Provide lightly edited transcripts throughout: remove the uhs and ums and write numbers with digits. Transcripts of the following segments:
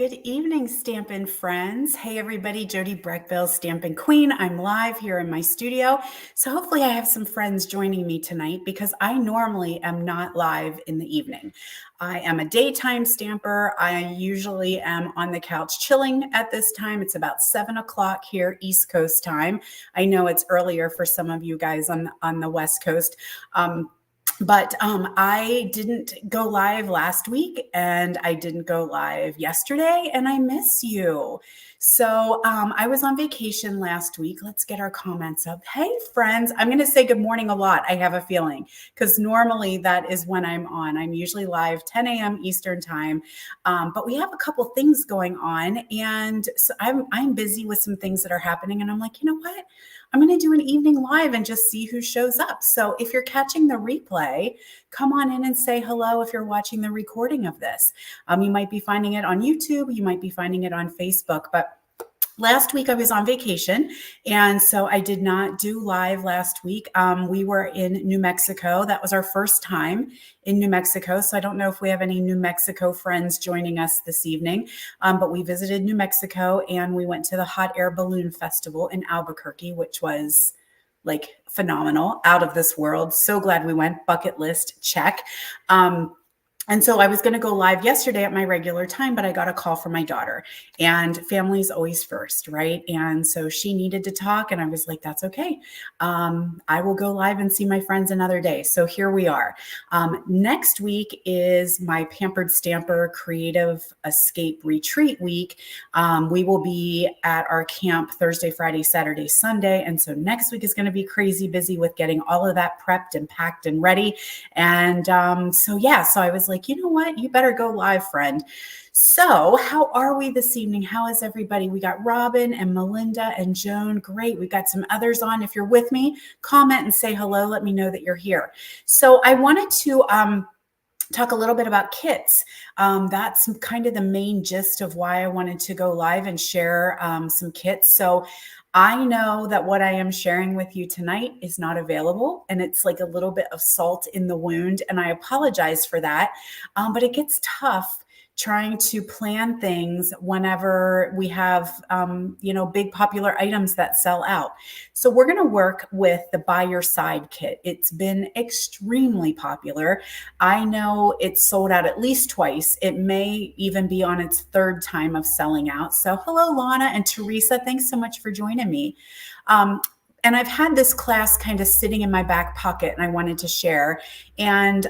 Good evening, Stampin' friends. Hey, everybody, Jody Breckville, Stampin' Queen. I'm live here in my studio. So hopefully I have some friends joining me tonight because I normally am not live in the evening. I am a daytime stamper. I usually am on the couch chilling at this time. It's about 7 o'clock here, East Coast time. I know it's earlier for some of you guys on the West Coast. But I didn't go live last week and I didn't go live yesterday, and I miss you. So I was on vacation last week. Let's get our comments up. Hey, friends, I'm going to say good morning a lot. I have a feeling because normally that is when I'm on. I'm usually live 10 a.m. Eastern time, but we have a couple things going on, and so I'm busy with some things that are happening, and I'm like, you know what? I'm going to do an evening live and just see who shows up. So if you're catching the replay, come on in and say hello if you're watching the recording of this. You might be finding it on YouTube. You might be finding it on Facebook, but last week I was on vacation, and so I did not do live last week. We were in New Mexico. That was our first time in New Mexico. So I don't know if we have any New Mexico friends joining us this evening, but we visited New Mexico and we went to the Hot Air Balloon Festival in Albuquerque, which was like phenomenal, out of this world. So glad we went. Bucket list check. And so I was going to go live yesterday at my regular time, but I got a call from my daughter, and family's always first, right? And so she needed to talk, and I was like, that's okay. I will go live and see my friends another day. So here we are. Next week is my Pampered Stamper Creative Escape Retreat week. We will be at our camp Thursday, Friday, Saturday, Sunday. And so next week is going to be crazy busy with getting all of that prepped and packed and ready. And so I was like, you know what? You better go live, friend. So how are we this evening? How is everybody? We got Robin and Melinda and Joan. Great. We've got some others on. If you're with me, comment and say hello. Let me know that you're here. So I wanted to talk a little bit about kits. That's kind of the main gist of why I wanted to go live and share some kits. So I know that what I am sharing with you tonight is not available, and it's like a little bit of salt in the wound, and I apologize for that, but it gets tough trying to plan things whenever we have, big popular items that sell out. So we're going to work with the By Your Side kit. It's been extremely popular. I know it's sold out at least twice. It may even be on its third time of selling out. So hello, Lana and Teresa. Thanks so much for joining me. And I've had this class kind of sitting in my back pocket, and I wanted to share. And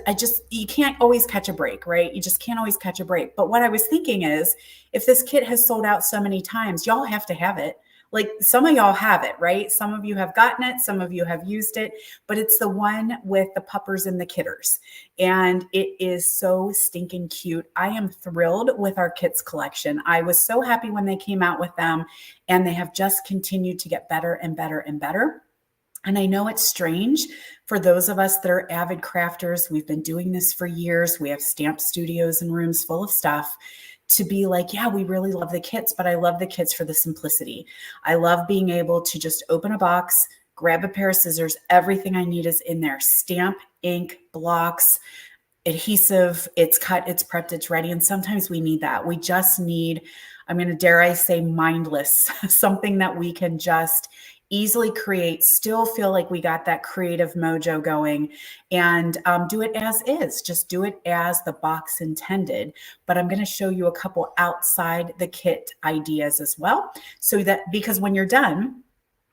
you can't always catch a break, right? You just can't always catch a break. But what I was thinking is, if this kit has sold out so many times, y'all have to have it. Like some of y'all have it, right? Some of you have gotten it. Some of you have used it, but it's the one with the puppers and the kitters. And it is so stinking cute. I am thrilled with our kits collection. I was so happy when they came out with them, and they have just continued to get better and better and better. And I know it's strange for those of us that are avid crafters. We've been doing this for years. We have stamp studios and rooms full of stuff, to be like, yeah, we really love the kits, but I love the kits for the simplicity. I love being able to just open a box, grab a pair of scissors. Everything I need is in there. Stamp, ink, blocks, adhesive. It's cut, it's prepped, it's ready. And sometimes we need that. We just need, dare I say, mindless, something that we can just easily create, still feel like we got that creative mojo going, and do it as is. Just do it as the box intended. But I'm going to show you a couple outside the kit ideas as well. So that, because when you're done,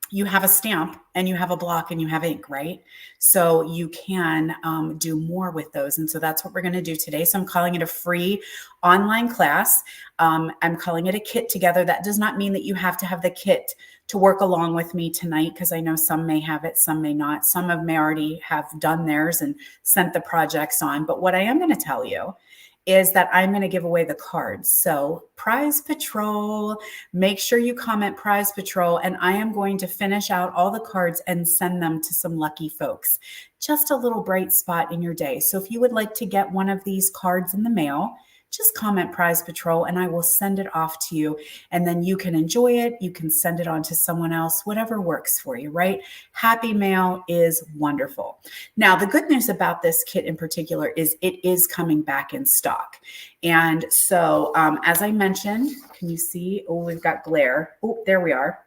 you have a stamp and you have a block and you have ink, right? So you can do more with those. And so that's what we're going to do today. So I'm calling it a free online class. I'm calling it a kit together. That does not mean that you have to have the kit to work along with me tonight, because I know some may have it, some may not. Some may already have done theirs and sent the projects on. But what I am going to tell you is that I'm going to give away the cards. So Prize Patrol, make sure you comment Prize Patrol, and I am going to finish out all the cards and send them to some lucky folks. Just a little bright spot in your day. So if you would like to get one of these cards in the mail, just comment Prize Patrol and I will send it off to you. And then you can enjoy it. You can send it on to someone else, whatever works for you, right? Happy mail is wonderful. Now, the good news about this kit in particular is it is coming back in stock. And so, as I mentioned, can you see? Oh, we've got glare. Oh, there we are.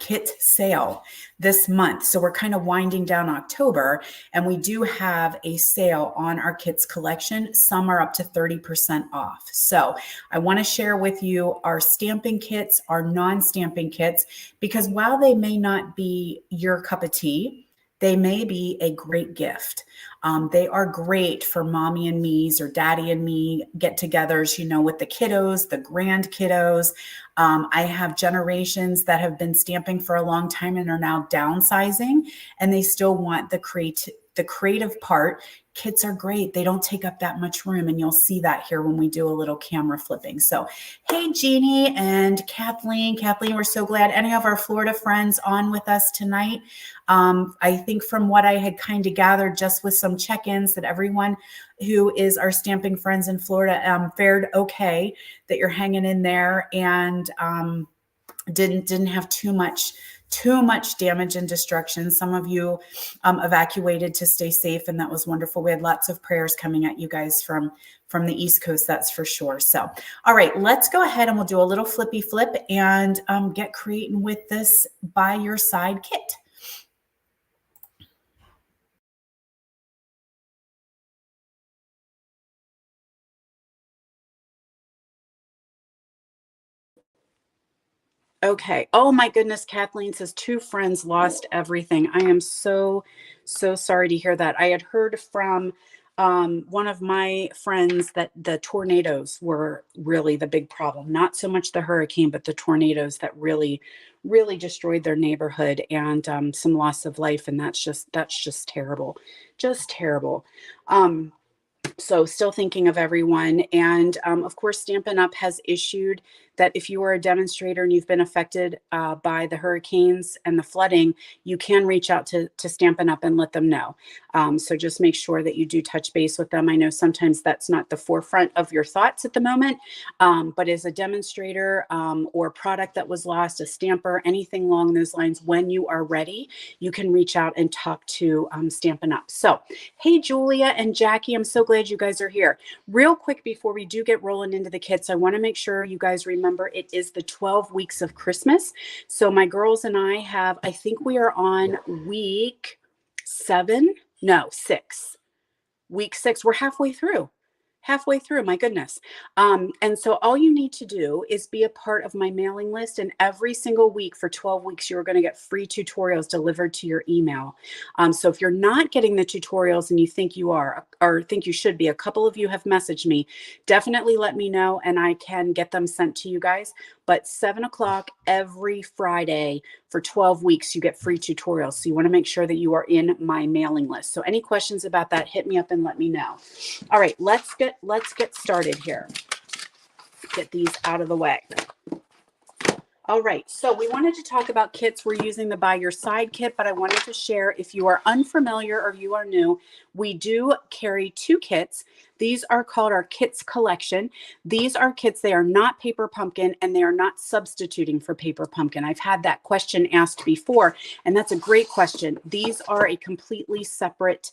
Kit sale this month. So we're kind of winding down October, and we do have a sale on our kits collection. Some are up to 30% off. So I want to share with you our stamping kits, our non-stamping kits, because while they may not be your cup of tea, they may be a great gift. They are great for mommy and me's or daddy and me get-togethers, you know, with the kiddos, the grand kiddos. I have generations that have been stamping for a long time and are now downsizing, and they still want the creative part. Kits are great. They don't take up that much room, and you'll see that here when we do a little camera flipping. So, hey, Jeannie and Kathleen. Kathleen, we're so glad any of our Florida friends on with us tonight. I think from what I had kind of gathered just with some check-ins that everyone who is our stamping friends in Florida fared okay, that you're hanging in there and didn't have too much damage and destruction. Some of you evacuated to stay safe, and that was wonderful. We had lots of prayers coming at you guys from the East Coast, that's for sure. So, all right, let's go ahead and we'll do a little flippy flip and get creating with this by your side kit. Okay. Oh my goodness. Kathleen says 2 friends lost everything. I am so sorry to hear that. I had heard from one of my friends that the tornadoes were really the big problem. Not so much the hurricane, but the tornadoes that really destroyed their neighborhood, and some loss of life. And that's just terrible. Just terrible. So still thinking of everyone. And of course, Stampin' Up! Has issued that if you are a demonstrator and you've been affected by the hurricanes and the flooding, you can reach out to Stampin' Up! And let them know. So just make sure that you do touch base with them. I know sometimes that's not the forefront of your thoughts at the moment, but as a demonstrator or product that was lost, a stamper, anything along those lines, when you are ready, you can reach out and talk to Stampin' Up! So, hey, Julia and Jackie, I'm so glad you guys are here. Real quick, before we do get rolling into the kits, I want to make sure you guys remember it is the 12 weeks of Christmas. So my girls and I have, I think we are on week 6. Week 6. We're halfway through. My goodness. And so all you need to do is be a part of my mailing list, and every single week for 12 weeks, you're going to get free tutorials delivered to your email. So if you're not getting the tutorials and you think you are, or think you should be, a couple of you have messaged me, definitely let me know and I can get them sent to you guys. But 7 o'clock every Friday for 12 weeks, you get free tutorials. So you want to make sure that you are in my mailing list. So any questions about that, hit me up and let me know. All right, let's get started here. Get these out of the way. All right, so we wanted to talk about kits. We're using the By Your Side kit, but I wanted to share, if you are unfamiliar or you are new, we do carry 2 kits. These are called our kits collection. These are kits, they are not paper pumpkin, and they are not substituting for paper pumpkin. I've had that question asked before, and that's a great question. These are a completely separate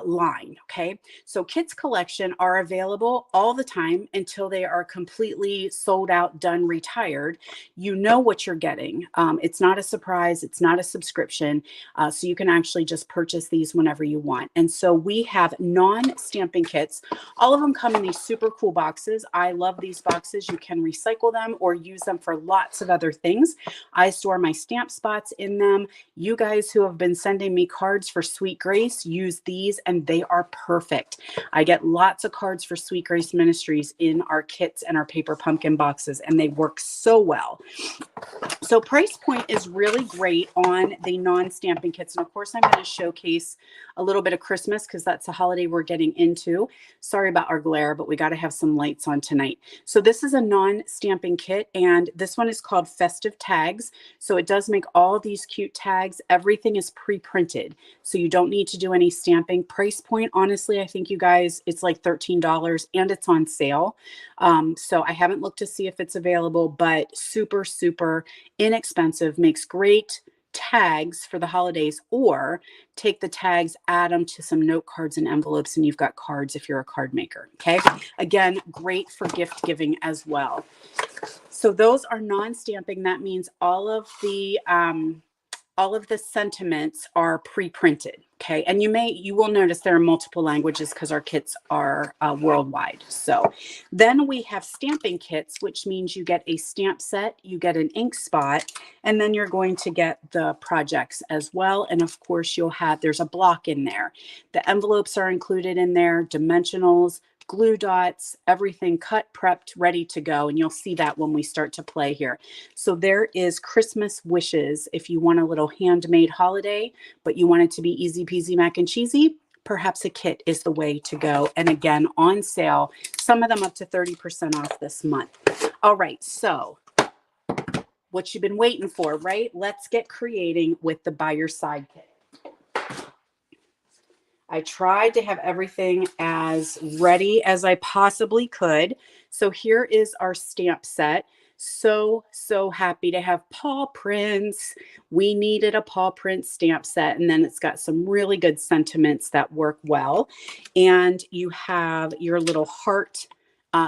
line. Okay. So kits collection are available all the time until they are completely sold out, done, retired. You know what you're getting. It's not a surprise. It's not a subscription. So you can actually just purchase these whenever you want. And so we have non-stamping kits. All of them come in these super cool boxes. I love these boxes. You can recycle them or use them for lots of other things. I store my stamp spots in them. You guys who have been sending me cards for Sweet Grace, use these and they are perfect. I get lots of cards for Sweet Grace Ministries in our kits and our paper pumpkin boxes, and they work so well. So price point is really great on the non-stamping kits. And of course, I'm going to showcase a little bit of Christmas because that's the holiday we're getting into. Sorry about our glare, but we got to have some lights on tonight. So this is a non-stamping kit, and this one is called Festive Tags. So it does make all these cute tags. Everything is pre-printed, so you don't need to do any stamping. Price point, honestly, I think you guys, it's like $13 and it's on sale. So I haven't looked to see if it's available, but super, super inexpensive, makes great tags for the holidays, or take the tags, add them to some note cards and envelopes, and you've got cards if you're a card maker. Okay. Again, great for gift giving as well. So those are non-stamping. That means all of the sentiments are pre-printed. Okay. And you will notice there are multiple languages because our kits are worldwide. So then we have stamping kits, which means you get a stamp set, you get an ink spot, and then you're going to get the projects as well. And of course there's a block in there. The envelopes are included in there, dimensionals, glue dots, everything cut, prepped, ready to go. And you'll see that when we start to play here. So there is Christmas wishes. If you want a little handmade holiday, but you want it to be easy peasy mac and cheesy, perhaps a kit is the way to go. And again, on sale, some of them up to 30% off this month. All right. So what you've been waiting for, right? Let's get creating with the By Your Side kit. I tried to have everything as ready as I possibly could. So here is our stamp set. So happy to have paw prints. We needed a paw print stamp set, and then it's got some really good sentiments that work well. And you have your little heart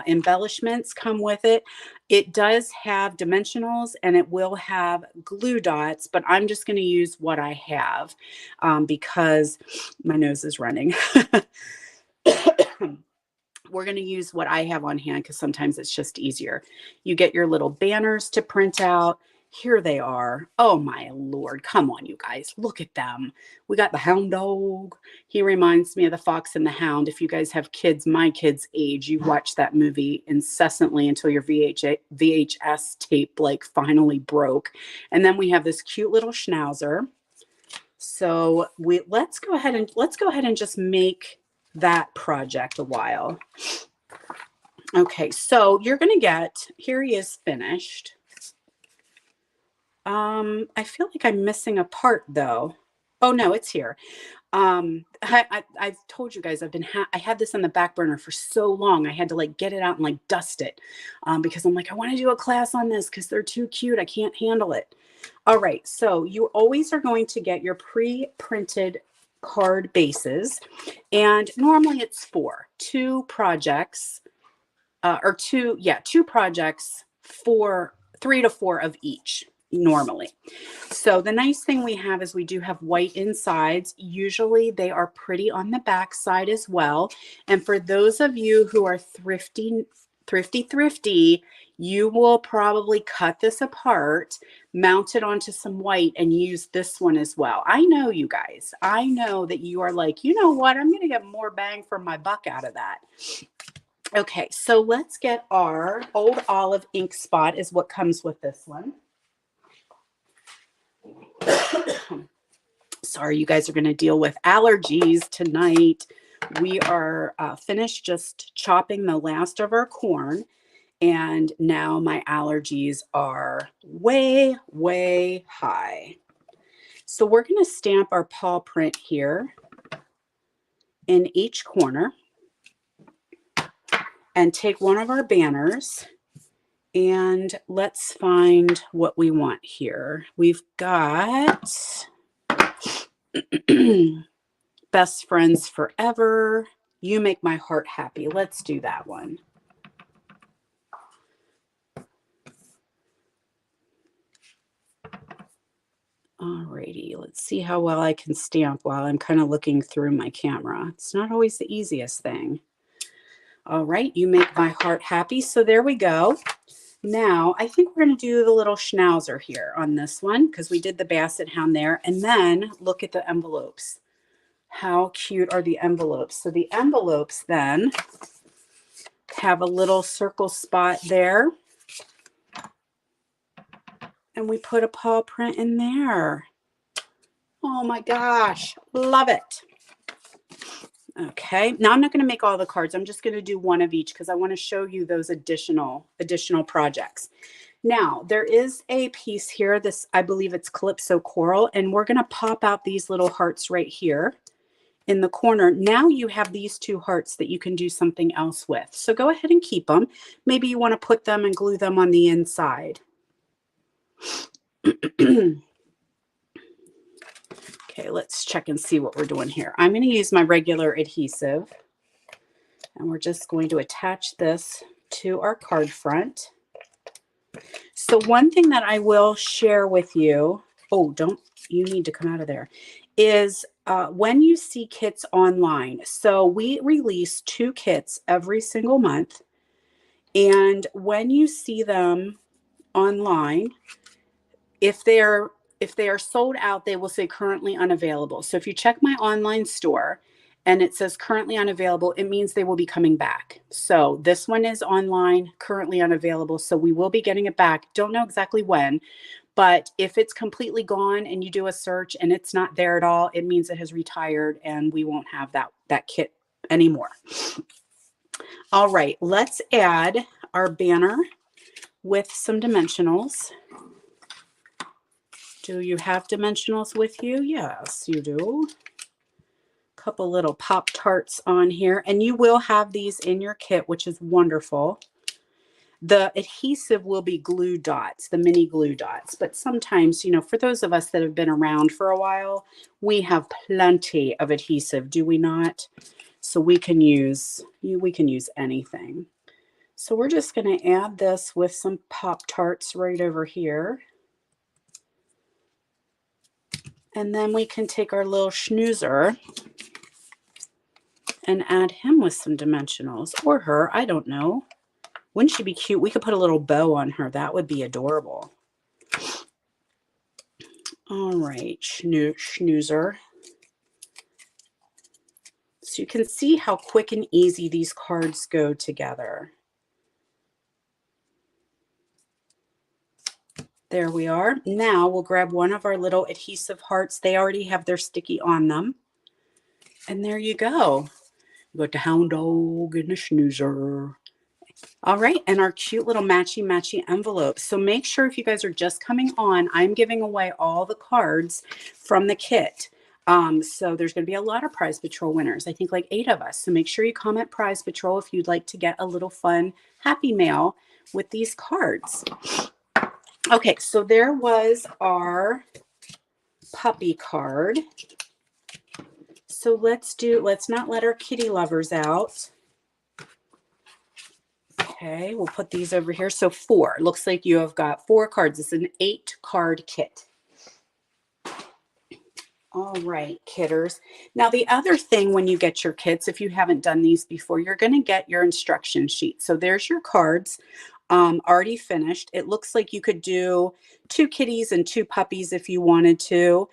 embellishments come with it. It does have dimensionals and it will have glue dots, but I'm just going to use what I have because my nose is running. We're going to use what I have on hand because sometimes it's just easier. You get your little banners to print out. Here they are. Oh my Lord. Come on, you guys. Look at them. We got the hound dog. He reminds me of the Fox and the Hound. If you guys have kids, my kids' age, you watch that movie incessantly until your VHS tape like finally broke. And then we have this cute little schnauzer. So let's go ahead and just make that project a while. Okay, so you're going to get, here he is finished. I feel like I'm missing a part though. Oh no, it's here. I've told you guys I had this on the back burner for so long. I had to like get it out and like dust it because I'm like, I want to do a class on this because they're too cute. I can't handle it. All right, so you always are going to get your pre-printed card bases, and normally it's two projects, two projects for 3 to 4 of each normally. So the nice thing we have is we do have white insides. Usually they are pretty on the back side as well. And for those of you who are thrifty, you will probably cut this apart, mount it onto some white, and use this one as well. I know you guys. I know that you are like, you know what? I'm going to get more bang for my buck out of that. Okay, so let's get our Old Olive ink spot is what comes with this one. Sorry, you guys are going to deal with allergies tonight. We are finished just chopping the last of our corn, and now my allergies are way, way high. So we're going to stamp our paw print here in each corner and take one of our banners, and let's find what we want here. We've got Best Friends Forever. You Make My Heart Happy. Let's do that one. Alrighty, let's see how well I can stamp while I'm kind of looking through my camera. It's not always the easiest thing. All right, You Make My Heart Happy. So there we go. Now, I think we're going to do the little schnauzer here on this one because we did the basset hound there. And then look at the envelopes. How cute are the envelopes? So the envelopes then have a little circle spot there. And we put a paw print in there. Oh my gosh, love it. Okay, now I'm not going to make all the cards. I'm just going to do one of each because I want to show you those additional projects. Now, there is a piece here, this, I believe it's Calypso Coral, and we're going to pop out these little hearts right here in the corner. Now you have these two hearts that you can do something else with. So go ahead and keep them. Maybe you want to put them and glue them on the inside. Okay, let's check and see what we're doing here. I'm going to use my regular adhesive, and we're just going to attach this to our card front. So one thing that I will share with you, oh, you need to come out of there, is when you see kits online. So we release 2 kits every single month. And when you see them online, if they are sold out, they will say currently unavailable. So if you check my online store and it says currently unavailable, it means they will be coming back. So this one is online, currently unavailable. So we will be getting it back. Don't know exactly when, but if it's completely gone and you do a search and it's not there at all, it means it has retired and we won't have that kit anymore. All right, let's add our banner with some dimensionals. Do you have dimensionals with you? Yes, you do. A couple little Pop-Tarts on here, and you will have these in your kit, which is wonderful. The adhesive will be glue dots, the mini glue dots, but sometimes, you know, for those of us that have been around for a while, we have plenty of adhesive, do we not? So we can use anything. So we're just going to add this with some Pop-Tarts right over here. And then we can take our little schnoozer and add him with some dimensionals, or her, I don't know. Wouldn't she be cute? We could put a little bow on her. That would be adorable. All right, schnoozer. So you can see how quick and easy these cards go together. There we are. Now we'll grab one of our little adhesive hearts. They already have their sticky on them. And there you go. You got the hound dog and the schnoozer. All right, and our cute little matchy envelopes. So make sure if you guys are just coming on, I'm giving away all the cards from the kit. So there's going to be a lot of Prize Patrol winners. I think like 8 of us. So make sure you comment Prize Patrol if you'd like to get a little fun happy mail with these cards. Okay, so there was our puppy card. So let's not let our kitty lovers out. Okay, we'll put these over here. So 4. Looks like you have got 4 cards. It's an 8-card kit. All right, kidders. Now, the other thing when you get your kits, if you haven't done these before, you're going to get your instruction sheet. So there's your cards already finished. It looks like you could do 2 kitties and 2 puppies if you wanted to.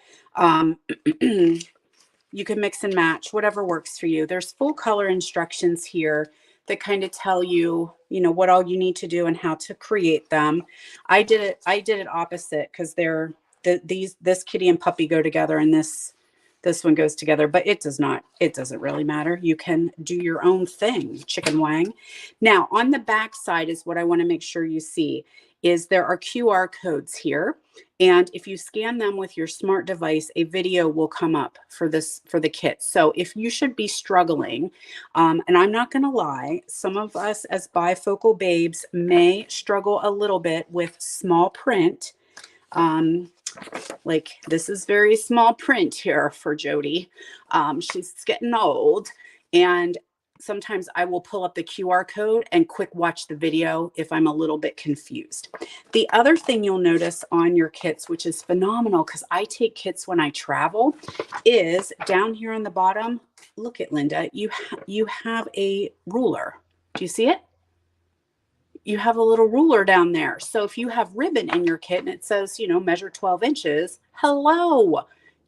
You can mix and match, whatever works for you. There's full color instructions here that kind of tell you, you know, what all you need to do and how to create them. I did it opposite because this kitty and puppy go together and this one goes together, but it doesn't really matter. You can do your own thing, chicken wang. Now, on the back side is what I want to make sure you see is there are QR codes here. And if you scan them with your smart device, a video will come up for the kit. So if you should be struggling, and I'm not going to lie, some of us as bifocal babes may struggle a little bit with small print. Like this is very small print here for Jody. She's getting old, and sometimes I will pull up the QR code and quick watch the video if I'm a little bit confused. The other thing you'll notice on your kits, which is phenomenal because I take kits when I travel, is down here on the bottom. Look at Linda. You have a ruler. Do you see it? You have a little ruler down there. So if you have ribbon in your kit and it says, you know, measure 12 inches, hello,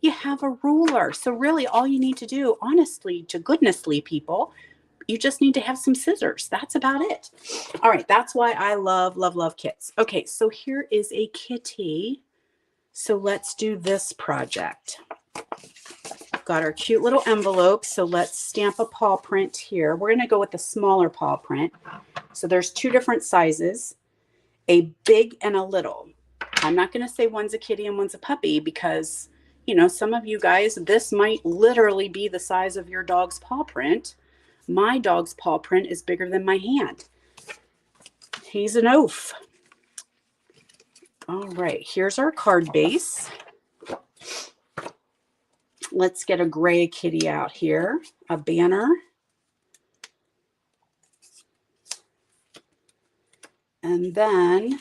you have a ruler. So really all you need to do, honestly, to goodnessly people, you just need to have some scissors. That's about it. All right. That's why I love, love, love kits. Okay. So here is a kitty. So let's do this project. Got our cute little envelope. So let's stamp a paw print here. We're going to go with the smaller paw print. So there's two different sizes, a big and a little. I'm not going to say one's a kitty and one's a puppy because, you know, some of you guys, this might literally be the size of your dog's paw print. My dog's paw print is bigger than my hand. He's an oaf. All right, here's our card base. Let's get a gray kitty out here, a banner. And then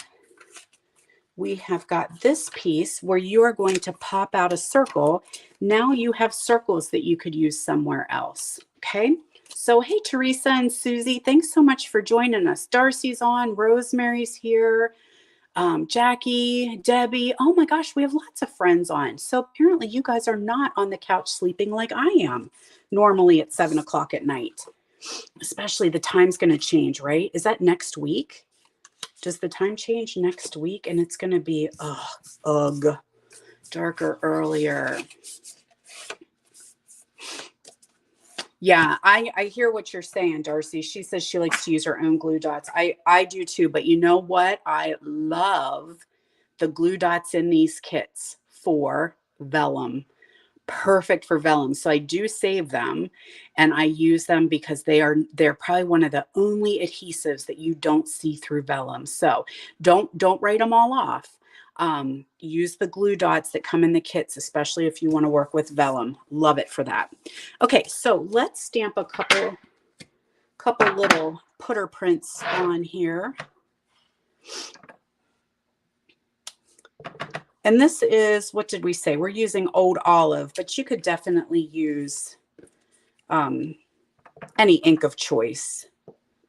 we have got this piece where you are going to pop out a circle. Now you have circles that you could use somewhere else. Okay. So, hey, Teresa and Susie, thanks so much for joining us. Darcy's on, Rosemary's here, Jackie, Debbie. Oh my gosh, we have lots of friends on. So apparently you guys are not on the couch sleeping like I am normally at 7 o'clock at night. Especially the time's going to change, right? Is that next week? Does the time change next week? And it's going to be, darker earlier. Yeah, I hear what you're saying, Darcy. She says she likes to use her own glue dots. I do too, but you know what? I love the glue dots in these kits for vellum. Perfect for vellum. So I do save them and I use them because they're probably one of the only adhesives that you don't see through vellum. So don't write them all off. Use the glue dots that come in the kits, especially if you want to work with vellum. Love it for that. Okay, so let's stamp a couple little putter prints on here. And this is, what did we say? We're using Old Olive, but you could definitely use any ink of choice.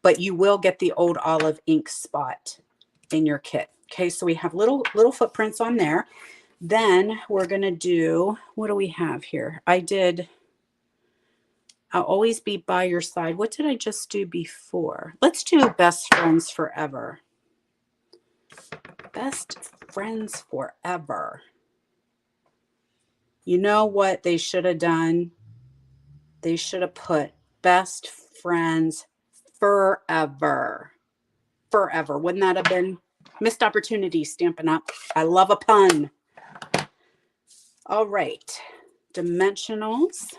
But you will get the Old Olive ink spot in your kit. Okay, so we have little footprints on there. Then we're going to do, what do we have here? I'll always be by your side. What did I just do before? Let's do Best Friends Forever. Best Friends Forever. You know what they should have done? They should have put Best Friends Forever. Forever. Wouldn't that have been missed opportunity, Stampin' Up? I love a pun. All right. Dimensionals.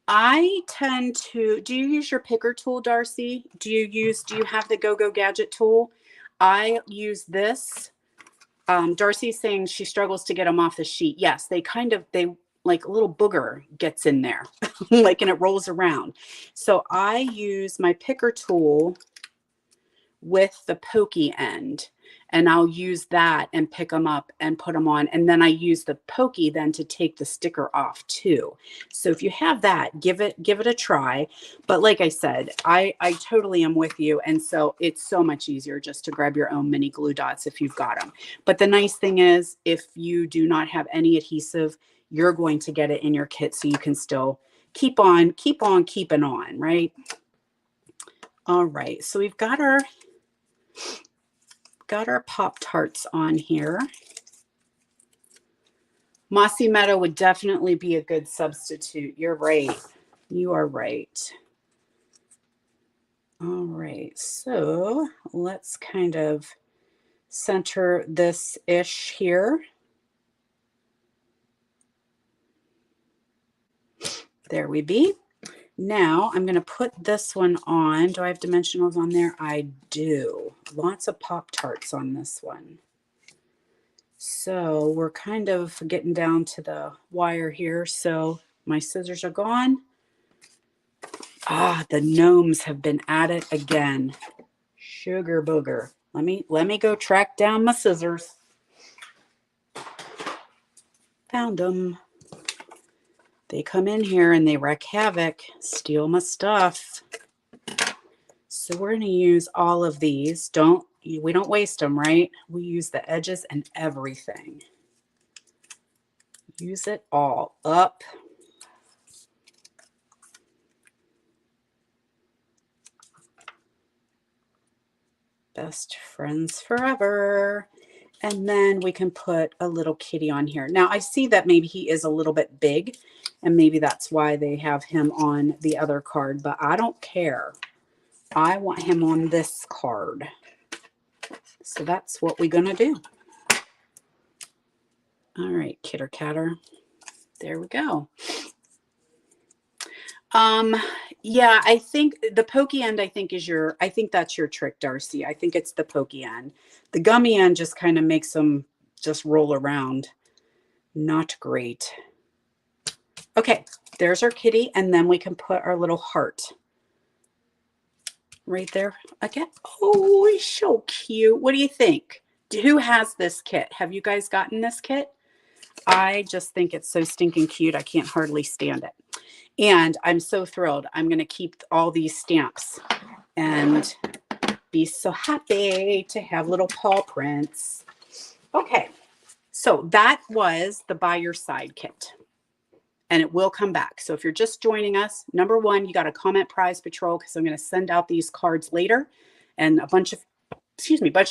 I tend to, do you use your picker tool, Darcy? Do you have the Go-Go Gadget tool? I use this. Darcy's saying she struggles to get them off the sheet. Yes, they like a little booger gets in there, like, and it rolls around. So I use my picker tool with the pokey end, and I'll use that and pick them up and put them on. And then I use the pokey then to take the sticker off too. So if you have that, give it a try. But like I said, I totally am with you. And so it's so much easier just to grab your own mini glue dots if you've got them. But the nice thing is, if you do not have any adhesive, you're going to get it in your kit so you can still keep on keeping on, right? All right, so we've got our Pop-Tarts on here. Mossy Meadow would definitely be a good substitute. You're right. You are right. All right, so let's kind of center this-ish here. There we be. Now I'm going to put this one on. Do I have dimensionals on there? I do. Lots of Pop-Tarts on this one. So we're kind of getting down to the wire here. So my scissors are gone. Ah, the gnomes have been at it again. Sugar booger. Let me go track down my scissors. Found them. They come in here and they wreak havoc, steal my stuff. So we're going to use all of these. We don't waste them, right? We use the edges and everything. Use it all up. Best Friends Forever. And then we can put a little kitty on here. Now I see that maybe he is a little bit big and maybe that's why they have him on the other card, but I don't care. I want him on this card. So that's what we're gonna do. All right, kitter catter. There we go. Yeah, I think the pokey end, I think that's your trick, Darcy. I think it's the pokey end. The gummy end just kind of makes them just roll around. Not great. Okay, there's our kitty. And then we can put our little heart right there. Again. Oh, he's so cute. What do you think? Who has this kit? Have you guys gotten this kit? I just think it's so stinking cute. I can't hardly stand it. And I'm so thrilled. I'm going to keep all these stamps and be so happy to have little paw prints. Okay, so that was the By Your Side kit. And it will come back. So if you're just joining us, number one, you got to comment Prize Patrol because I'm going to send out these cards later. And a bunch of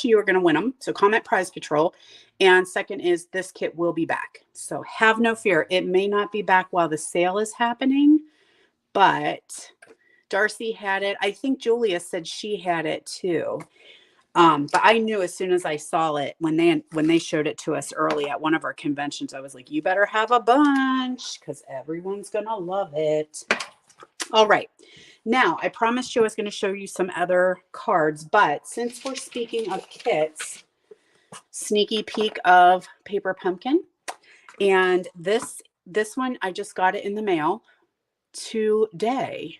you are going to win them. So comment Prize Patrol. And second is this kit will be back. So have no fear. It may not be back while the sale is happening, but Darcy had it. I think Julia said she had it too. But I knew as soon as I saw it when they showed it to us early at one of our conventions, I was like, you better have a bunch because everyone's going to love it. All right. Now, I promised you I was going to show you some other cards, but since we're speaking of kits, sneaky peek of Paper Pumpkin. And this one, I just got it in the mail today.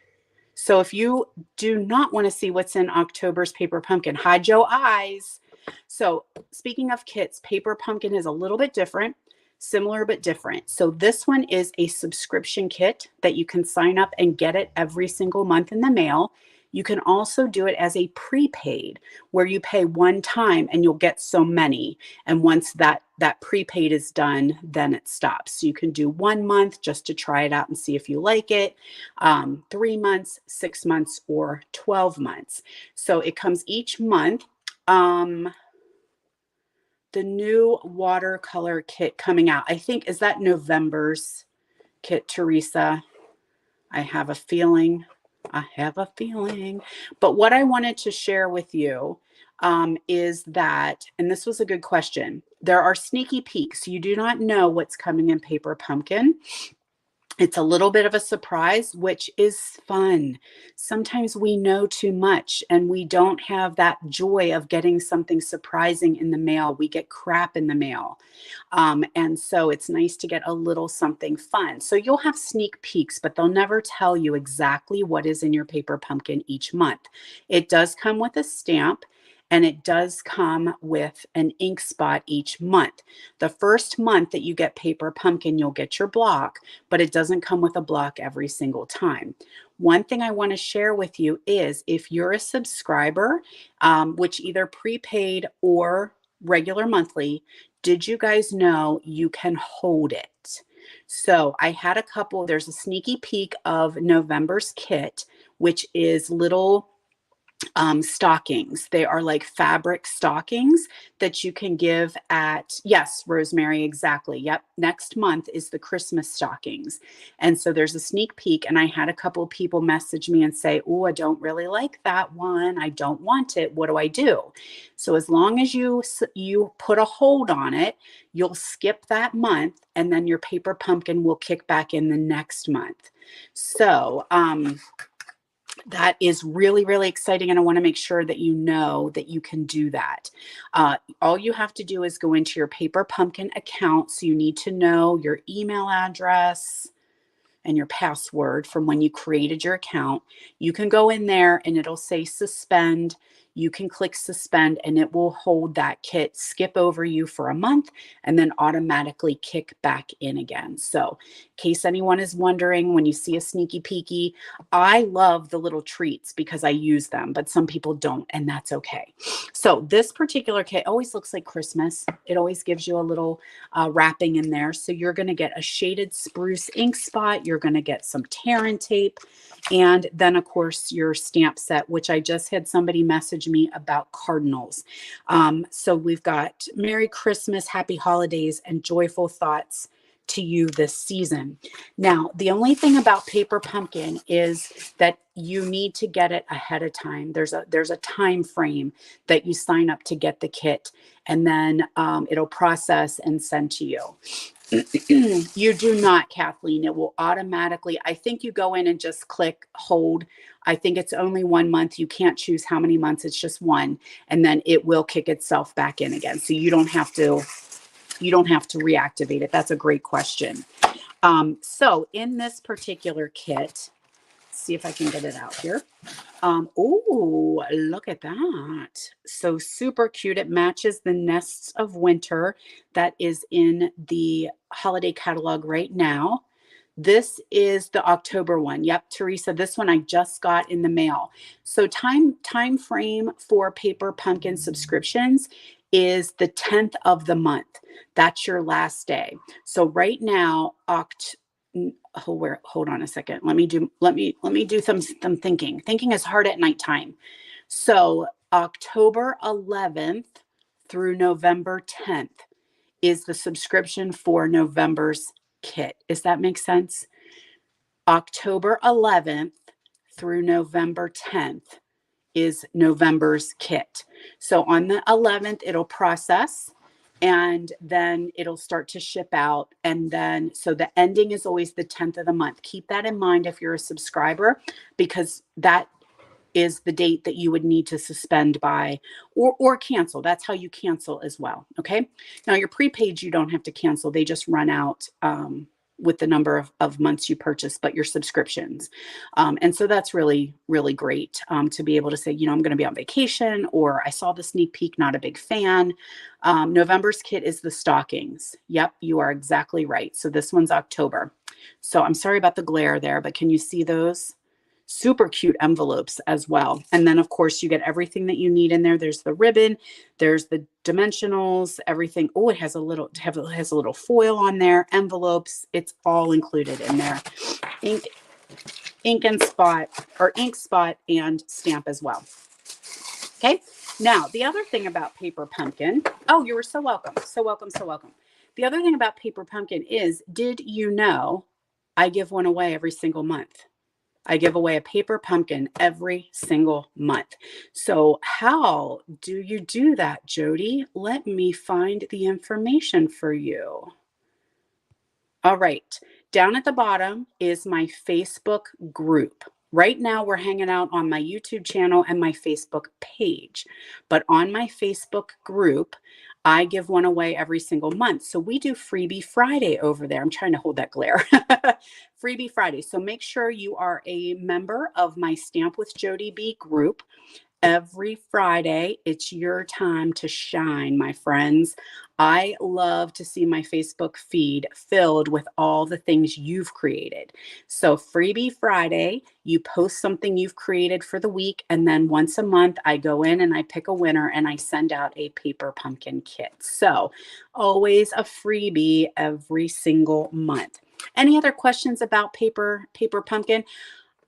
So if you do not want to see what's in October's Paper Pumpkin, hide your eyes. So speaking of kits, Paper Pumpkin is a little bit different. Similar but different. So this one is a subscription kit that you can sign up and get it every single month in the mail. You can also do it as a prepaid where you pay one time and you'll get so many. And once that prepaid is done, then it stops. So you can do 1 month just to try it out and see if you like it. 3 months, 6 months, or 12 months. So it comes each month. The new watercolor kit coming out. I think, is that November's kit, Teresa? I have a feeling. But what I wanted to share with you is that, and this was a good question, there are sneaky peeks. You do not know what's coming in Paper Pumpkin. It's a little bit of a surprise, which is fun. Sometimes we know too much and we don't have that joy of getting something surprising in the mail. We get crap in the mail. And so it's nice to get a little something fun. So you'll have sneak peeks, but they'll never tell you exactly what is in your Paper Pumpkin each month. It does come with a stamp. And it does come with an ink spot each month. The first month that you get Paper Pumpkin, you'll get your block, but it doesn't come with a block every single time. One thing I want to share with you is if you're a subscriber, which either prepaid or regular monthly, did you guys know you can hold it? So I had a couple, there's a sneaky peek of November's kit, which is little stockings. They are like fabric stockings that you can give at, yes, Rosemary, exactly. Yep. Next month is the Christmas stockings. And so there's a sneak peek. And I had a couple of people message me and say, oh, I don't really like that one. I don't want it. What do I do? So as long as you put a hold on it, you'll skip that month and then your Paper Pumpkin will kick back in the next month. So, that is really, really exciting. And I want to make sure that you know that you can do that. All you have to do is go into your Paper Pumpkin account. So you need to know your email address and your password from when you created your account. You can go in there and it'll say suspend. You can click suspend and it will hold that kit, skip over you for a month, and then automatically kick back in again. So in case anyone is wondering, when you see a sneaky peeky, I love the little treats because I use them, but some people don't, and that's okay. So this particular kit always looks like Christmas. It always gives you a little wrapping in there. So you're going to get a shaded spruce ink spot. You're going to get some tear and tape. And then, of course, your stamp set, which I just had somebody message me about cardinals. So we've got Merry Christmas, Happy Holidays, and Joyful Thoughts to you this season. Now, the only thing about Paper Pumpkin is that you need to get it ahead of time. There's a time frame that you sign up to get the kit, and then it'll process and send to you. You do not, Kathleen. It will automatically, I think you go in and just click hold. I think it's only 1 month. You can't choose how many months. It's just one. And then it will kick itself back in again. So you don't have to reactivate it. That's a great question. So in this particular kit, see if I can get it out here. Oh, look at that. So super cute. It matches the Nests of Winter that is in the holiday catalog right now. This is the October one. Yep, Teresa, this one I just got in the mail. So time frame for Paper Pumpkin subscriptions is the 10th of the month. That's your last day. So right now, hold on a second. Let me do some thinking. Thinking is hard at nighttime. So October 11th through November 10th is the subscription for November's kit. Does that make sense? October 11th through November 10th is November's kit. So on the 11th, it'll process, and then it'll start to ship out. And then, so the ending is always the 10th of the month. Keep that in mind if you're a subscriber, because that is the date that you would need to suspend by or cancel. That's how you cancel as well. Okay. Now your prepaid, you don't have to cancel. They just run out with the number of months you purchase, but your subscriptions. And so that's really, really great to be able to say, I'm going to be on vacation, or I saw the sneak peek, not a big fan. November's kit is the stockings. Yep, you are exactly right. So this one's October. So I'm sorry about the glare there, but can you see those? Super cute envelopes as well. And then of course you get everything that you need in there. There's the ribbon, there's the dimensionals, everything. Oh, it has a little foil on there, envelopes. It's all included in there. Ink spot and stamp as well. Okay. Now the other thing about Paper Pumpkin, oh, you were so welcome. So welcome. So welcome. The other thing about Paper Pumpkin is, did you know I give one away every single month? I give away a Paper Pumpkin every single month. So how do you do that, Jody? Let me find the information for you. All right. Down at the bottom is my Facebook group. Right now, we're hanging out on my YouTube channel and my Facebook page. But on my Facebook group, I give one away every single month. So we do Freebie Friday over there. I'm trying to hold that glare. Freebie Friday. So make sure you are a member of my Stamp with Jody B group. Every Friday, it's your time to shine, my friends. I love to see my Facebook feed filled with all the things you've created. So Freebie Friday, you post something you've created for the week, and then once a month, I go in and I pick a winner and I send out a Paper Pumpkin kit. So always a freebie every single month. Any other questions about Paper Pumpkin?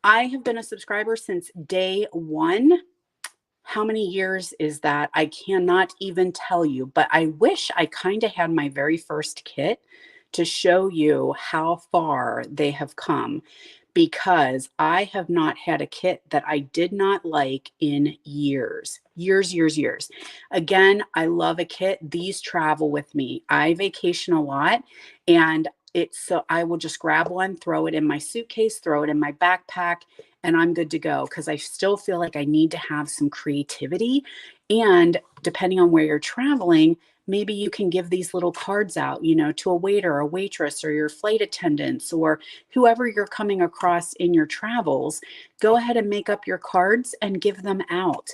I have been a subscriber since day one. How many years is that? I cannot even tell you, but I wish I kind of had my very first kit to show you how far they have come, because I have not had a kit that I did not like in years. Again, I love a kit. These travel with me. I vacation a lot, and so I will just grab one, throw it in my suitcase, throw it in my backpack, and I'm good to go, because I still feel like I need to have some creativity. And depending on where you're traveling, maybe you can give these little cards out, to a waiter, a waitress, or your flight attendants, or whoever you're coming across in your travels. Go ahead and make up your cards and give them out.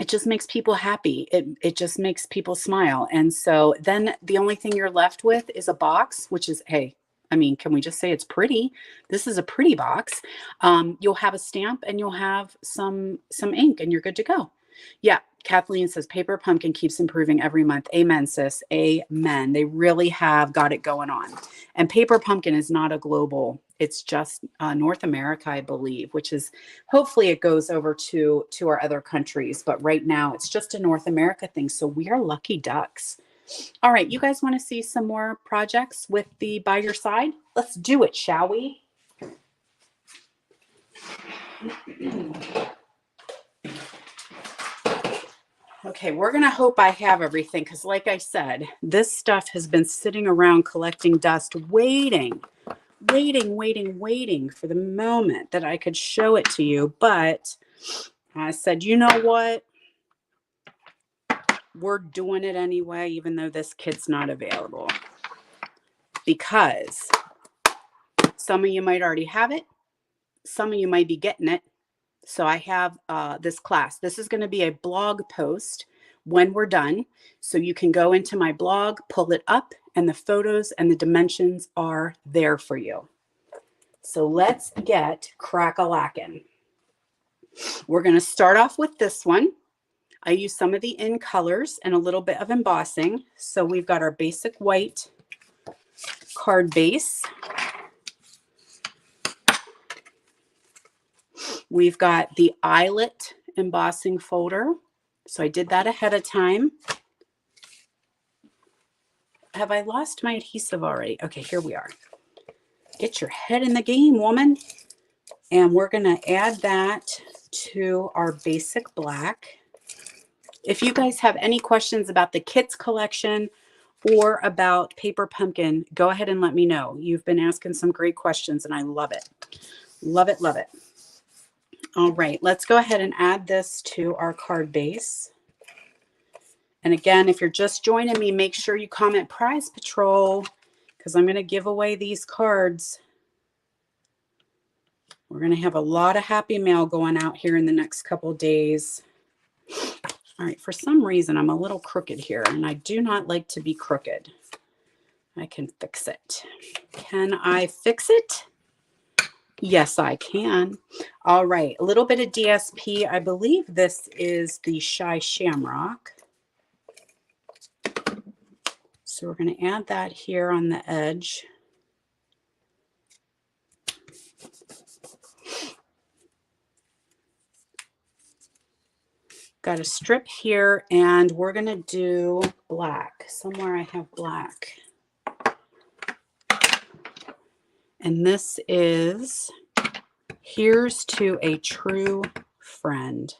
It just makes people happy. It just makes people smile. And so then the only thing you're left with is a box, which is, hey, can we just say it's pretty? This is a pretty box. You'll have a stamp and you'll have some ink, and you're good to go. Yeah. Kathleen says Paper Pumpkin keeps improving every month. Amen, sis. Amen. They really have got it going on. And Paper Pumpkin is not a global It's just North America, I believe, which is hopefully it goes over to our other countries. But right now it's just a North America thing. So we are lucky ducks. All right, you guys want to see some more projects with the by your side? Let's do it, shall we? Okay, we're going to hope I have everything because like I said, this stuff has been sitting around collecting dust, waiting for the moment that I could show it to you. But I said, you know what? We're doing it anyway, even though this kit's not available. Because some of you might already have it. Some of you might be getting it. So I have this class. This is going to be a blog post when we're done. So you can go into my blog, pull it up, and the photos and the dimensions are there for you. So let's get crack-a-lackin'. We're going to start off with this one. I use some of the in colors and a little bit of embossing. So we've got our basic white card base. We've got the eyelet embossing folder. So I did that ahead of time. Have I lost my adhesive already? Okay, here we are. Get your head in the game, woman. And we're going to add that to our basic black. If you guys have any questions about the kits collection or about Paper Pumpkin, go ahead and let me know. You've been asking some great questions and I love it. Love it, love it. All right, let's go ahead and add this to our card base. And again, if you're just joining me, make sure you comment Prize Patrol because I'm going to give away these cards. We're going to have a lot of happy mail going out here in the next couple of days. All right, for some reason, I'm a little crooked here, and I do not like to be crooked. I can fix it. Can I fix it? Yes, I can. All right, a little bit of DSP. I believe this is the Shy Shamrock. So we're going to add that here on the edge. Got a strip here, and we're going to do black. Somewhere I have black. And this is Here's to a True Friend.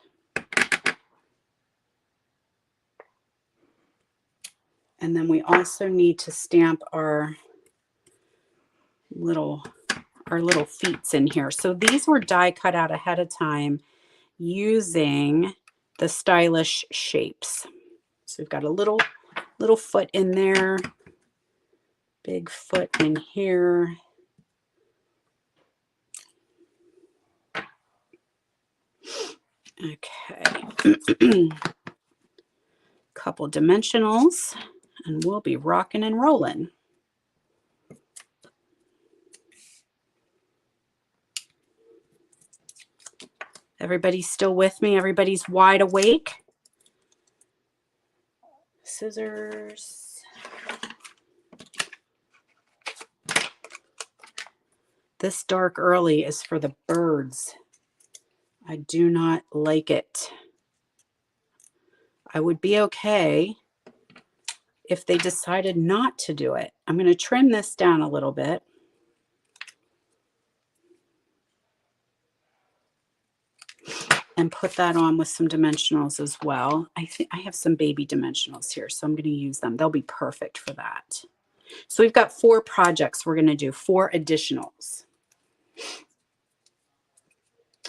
And then we also need to stamp our little feets in here. So these were die cut out ahead of time using the stylish shapes. So we've got a little foot in there, big foot in here. Okay. Couple dimensionals, and we'll be rocking and rolling. Everybody's still with me? Everybody's wide awake? Scissors. This dark early is for the birds. I do not like it. I would be okay if they decided not to do it. I'm going to trim this down a little bit. And put that on with some dimensionals as well. I think I have some baby dimensionals here, so I'm going to use them. They'll be perfect for that. So we've got 4 projects we're going to do, 4 additionals.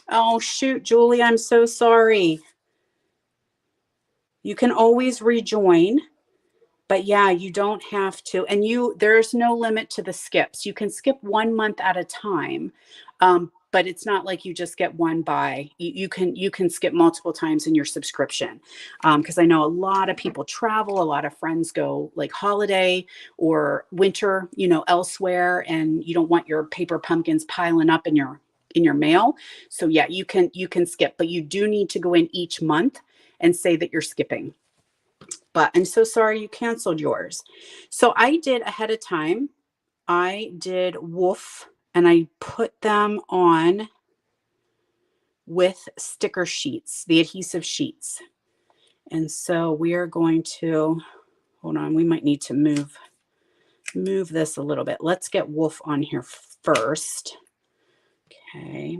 Oh, shoot, Julie, I'm so sorry. You can always rejoin, but yeah, you don't have to. And there's no limit to the skips. You can skip 1 month at a time. But it's not like you just get one buy. You can skip multiple times in your subscription. Because I know a lot of people travel, a lot of friends go like holiday or winter, elsewhere, and you don't want your paper pumpkins piling up in your mail. So yeah, you can skip, but you do need to go in each month and say that you're skipping. But I'm so sorry you canceled yours. So I did ahead of time. I did Wolf and I put them on with sticker sheets, the adhesive sheets. And so we are going to, hold on, we might need to move this a little bit. Let's get Wolf on here first. Okay.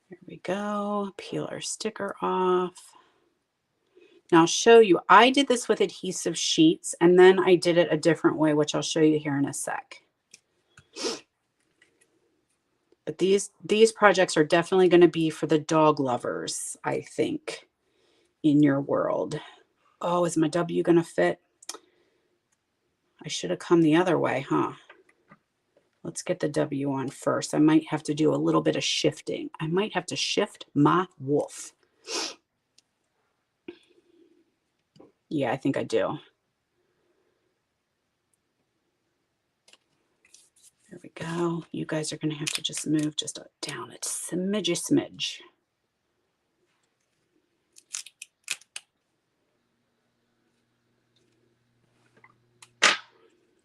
There we go. Peel our sticker off. Now I'll show you, I did this with adhesive sheets and then I did it a different way, which I'll show you here in a sec. But these projects are definitely going to be for the dog lovers, I think, in your world. Oh, is my W going to fit? I should have come the other way, huh? Let's get the W on first. I might have to do a little bit of shifting. I might have to shift my wolf. Yeah, I think I do. There we go. You guys are going to have to just move just down a smidge.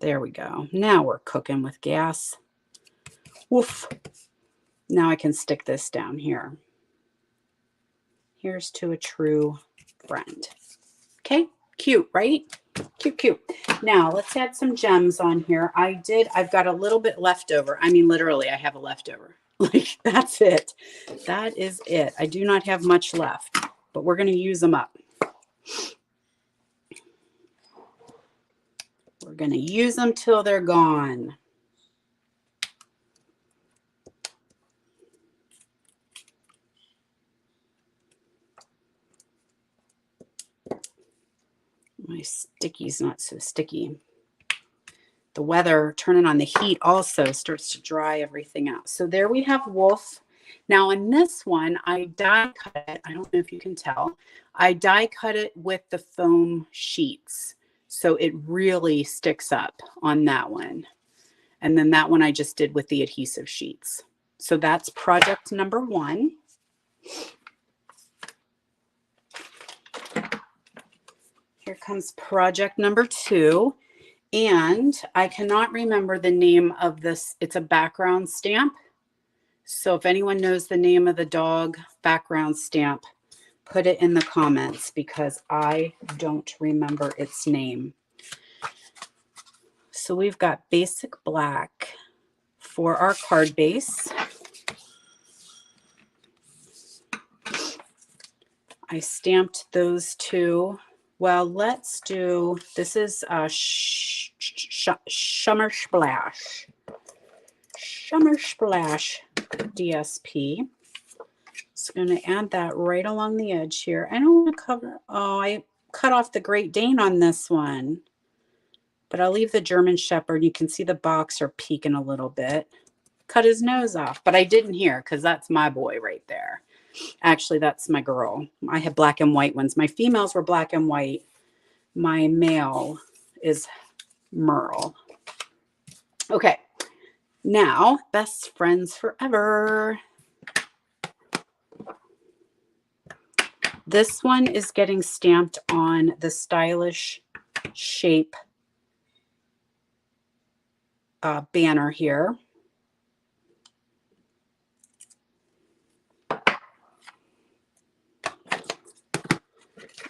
There we go. Now we're cooking with gas. Woof. Now I can stick this down here. Here's to a true friend. Okay, cute, right? Cute. Now let's add some gems on here. I've got a little bit left over. I mean, literally, I have a leftover. Like, that's it. That is it. I do not have much left, but we're going to use them up. We're going to use them till they're gone. My sticky's not so sticky. The weather, turning on the heat also starts to dry everything out. So there we have Wolf. Now in this one, I die cut it. I don't know if you can tell. I die cut it with the foam sheets. So it really sticks up on that one. And then that one I just did with the adhesive sheets. So that's project number 1. Here comes project number 2. And I cannot remember the name of this. It's a background stamp. So if anyone knows the name of the dog background stamp, put it in the comments because I don't remember its name. So we've got basic black for our card base. I stamped those 2. Well, let's do, this is Shimmer Splash. Shimmer Splash DSP. So I'm going to add that right along the edge here. I don't want to cover, oh, I cut off the Great Dane on this one. But I'll leave the German Shepherd. You can see the boxer peeking a little bit. Cut his nose off, but I didn't hear because that's my boy right there. Actually, that's my girl. I have black and white ones. My females were black and white. My male is Merle. Okay, now best friends forever. This one is getting stamped on the Stylish Shape banner here.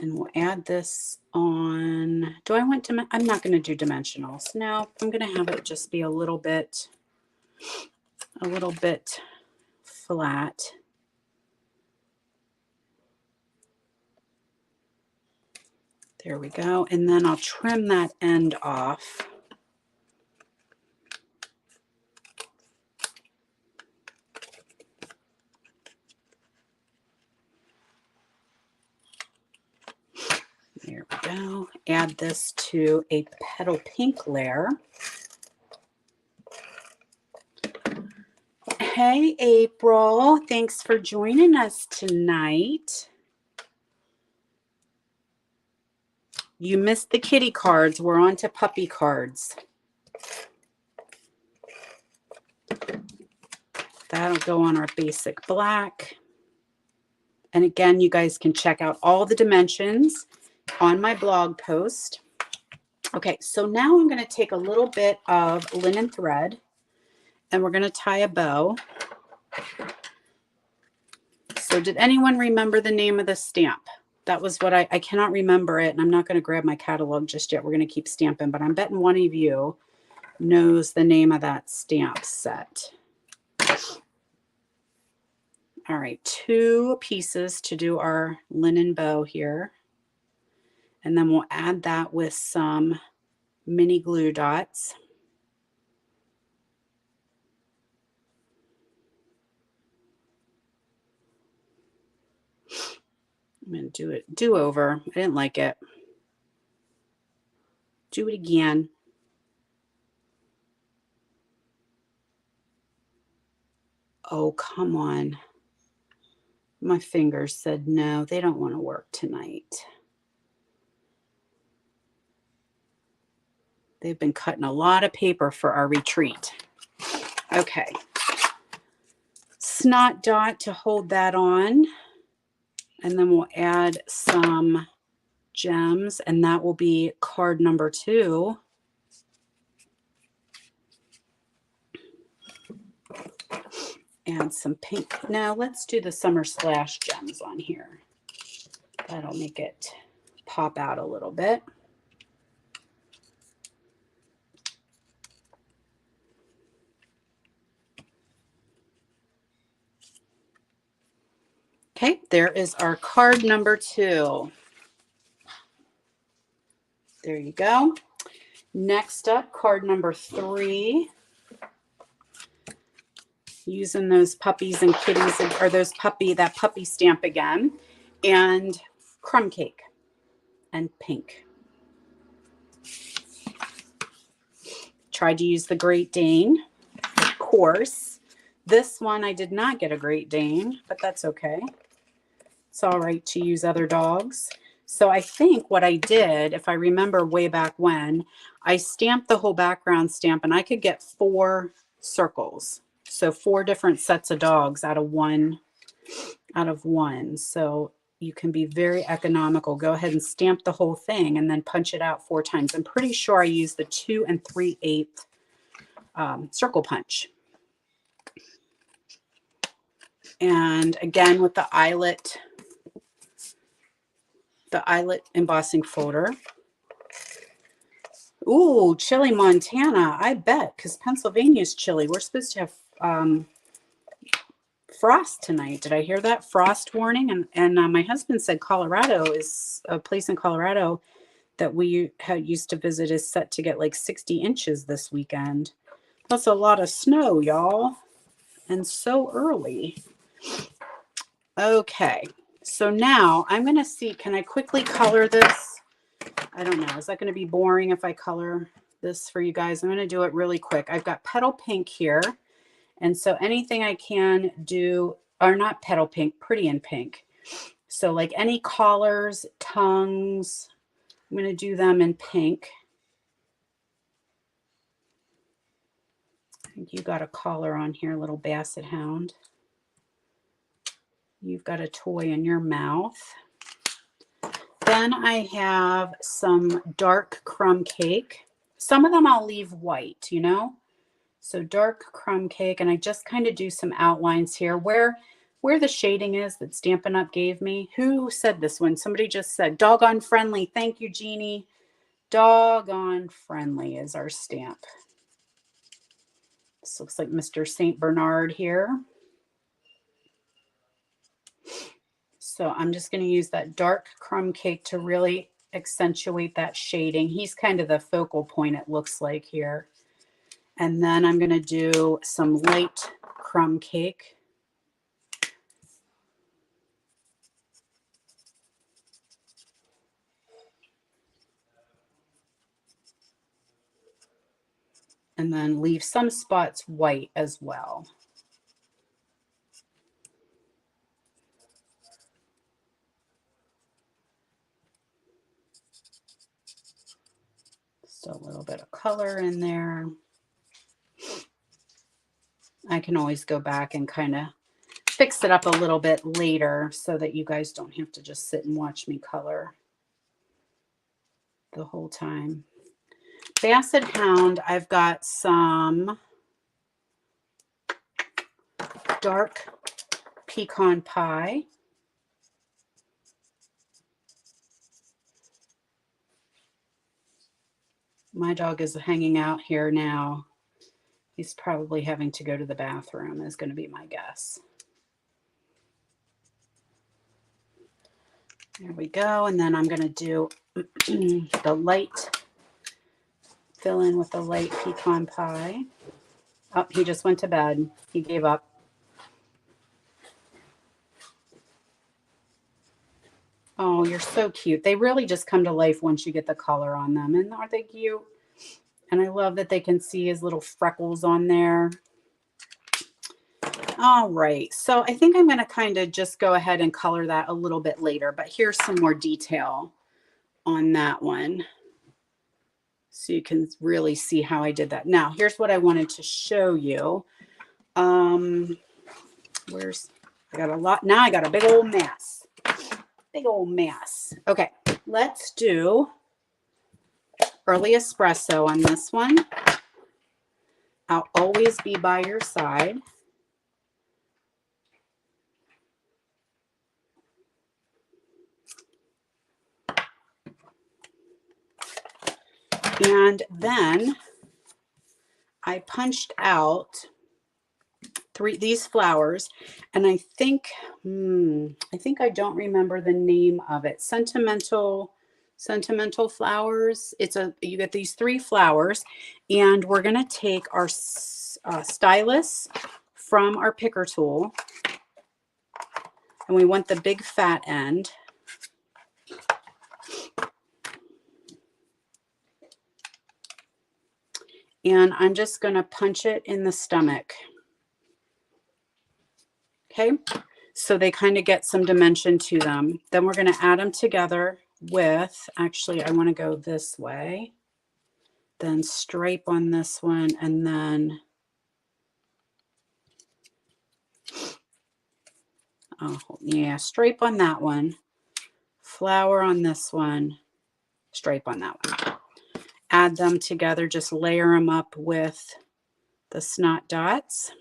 And we'll add this on. Do I want to? I'm not going to do dimensionals. No, I'm going to have it just be a little bit flat. There we go. And then I'll trim that end off. There we go. Add this to a petal pink layer. Hey, April. Thanks for joining us tonight. You missed the kitty cards. We're on to puppy cards. That'll go on our basic black. And again, you guys can check out all the dimensions on my blog post. Okay, so now I'm going to take a little bit of linen thread and we're going to tie a bow. So did anyone remember the name of the stamp? That was what I cannot remember it, and I'm not going to grab my catalog just yet. We're going to keep stamping, but I'm betting one of you knows the name of that stamp set. All right, 2 pieces to do our linen bow here. And then we'll add that with some mini glue dots. I'm going to do over. I didn't like it. Do it again. Oh, come on. My fingers said no, they don't want to work tonight. They've been cutting a lot of paper for our retreat. Okay. Snot dot to hold that on. And then we'll add some gems, and that will be card number 2. Add some pink. Now let's do the summer splash gems on here. That'll make it pop out a little bit. Okay, there is our card number 2. There you go. Next up, card number 3. Using those puppies and kitties, or that puppy stamp again, and crumb cake and pink. Tried to use the Great Dane, of course. This one I did not get a Great Dane, but that's okay. It's all right to use other dogs. So I think what I did, if I remember way back when, I stamped the whole background stamp, and I could get 4 circles. So 4 different sets of dogs out of one. So you can be very economical. Go ahead and stamp the whole thing and then punch it out 4 times. I'm pretty sure I used the 2 3/8 circle punch. And again with the eyelet embossing folder. Ooh, chilly Montana. I bet, because Pennsylvania's chilly. We're supposed to have frost tonight. Did I hear that? Frost warning. And my husband said Colorado is a place in Colorado that we used to visit is set to get like 60 inches this weekend. That's a lot of snow, y'all. And so early. Okay. So now I'm going to see, can I quickly color this? I don't know. Is that going to be boring if I color this for you guys? I'm going to do it really quick. I've got petal pink here. And so anything I can do, or not petal pink, pretty in pink. So like any collars, tongues, I'm going to do them in pink. I think you got a collar on here, little basset hound. You've got a toy in your mouth. Then I have some dark crumb cake. Some of them I'll leave white, you know. So dark crumb cake, and I just kind of do some outlines here where the shading is that Stampin' Up gave me. Who said this one? Somebody just said doggone friendly. Thank you, Jeannie. Doggone friendly is our stamp. This looks like Mr. St. Bernard here. So I'm just going to use that dark crumb cake to really accentuate that shading. He's kind of the focal point, it looks like here. And then I'm going to do some light crumb cake. And then leave some spots white as well. Just a little bit of color in there. I can always go back and kind of fix it up a little bit later so that you guys don't have to just sit and watch me color the whole time. Basset Hound, I've got some dark pecan pie. My dog is hanging out here now. He's probably having to go to the bathroom, is going to be my guess. There we go. And then I'm going to do the light, fill in with the light pecan pie. Oh, he just went to bed. He gave up. Oh, you're so cute. They really just come to life once you get the color on them. And aren't they cute? And I love that they can see his little freckles on there. All right, so I think I'm going to kind of just go ahead and color that a little bit later, but here's some more detail on that one. So you can really see how I did that. Now, here's what I wanted to show you. I got a lot. Now I got a big old mess. Big old mess. Okay, let's do early espresso on this one. I'll always be by your side. And then I punched out these flowers, and I think I don't remember the name of it. Sentimental flowers. You get these 3 flowers, and we're going to take our stylus from our picker tool, and we want the big fat end. And I'm just going to punch it in the stomach. Okay, so they kind of get some dimension to them. Then we're going to add them together with, actually, I want to go this way. Then stripe on this one, and then, oh, yeah, stripe on that one. Flower on this one. Stripe on that one. Add them together, just layer them up with the snot dots.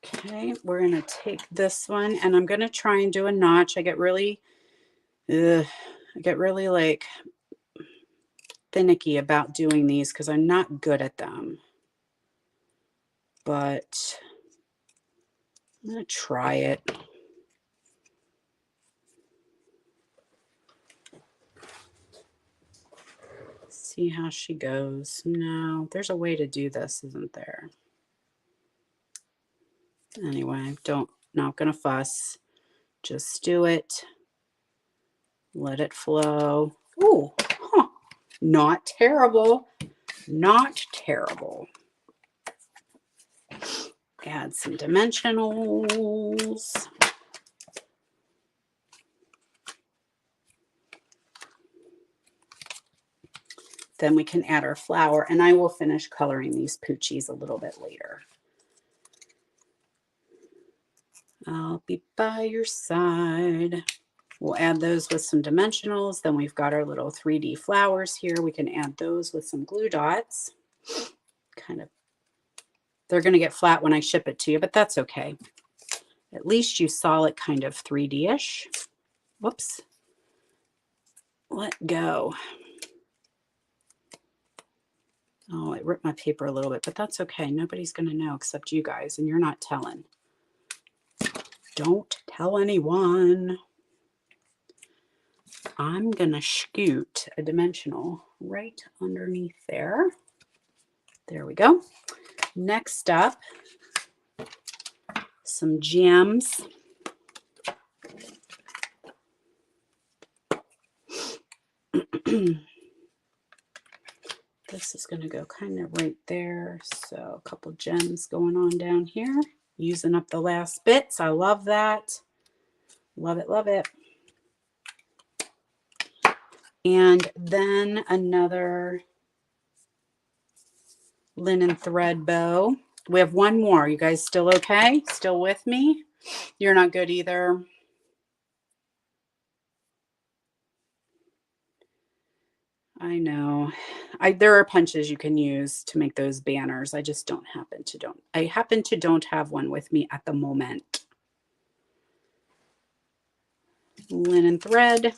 Okay, we're going to take this one, and I'm going to try and do a notch. I get really like finicky about doing these because I'm not good at them. But I'm going to try it. See how she goes. No, there's a way to do this, isn't there? Anyway, not going to fuss. Just do it. Let it flow. Ooh, huh. Not terrible. Not terrible. Add some dimensionals. Then we can add our flower, and I will finish coloring these poochies a little bit later. I'll be by your side. We'll add those with some dimensionals. Then we've got our little 3D flowers here. We can add those with some glue dots. They're going to get flat when I ship it to you, but that's okay. At least you saw it kind of 3D-ish. Whoops. Let go. Oh, it ripped my paper a little bit, but that's okay. Nobody's going to know except you guys, and you're not telling. Don't tell anyone. I'm going to scoot a dimensional right underneath there. There we go. Next up, some gems. This is going to go kind of right there. So a couple gems going on down here. Using up the last bits. I love that. Love it, love it. And then another linen thread bow. We have one more. You guys still okay? Still with me? You're not good either. I know. There are punches you can use to make those banners. I just I happen to don't have one with me at the moment. Linen thread.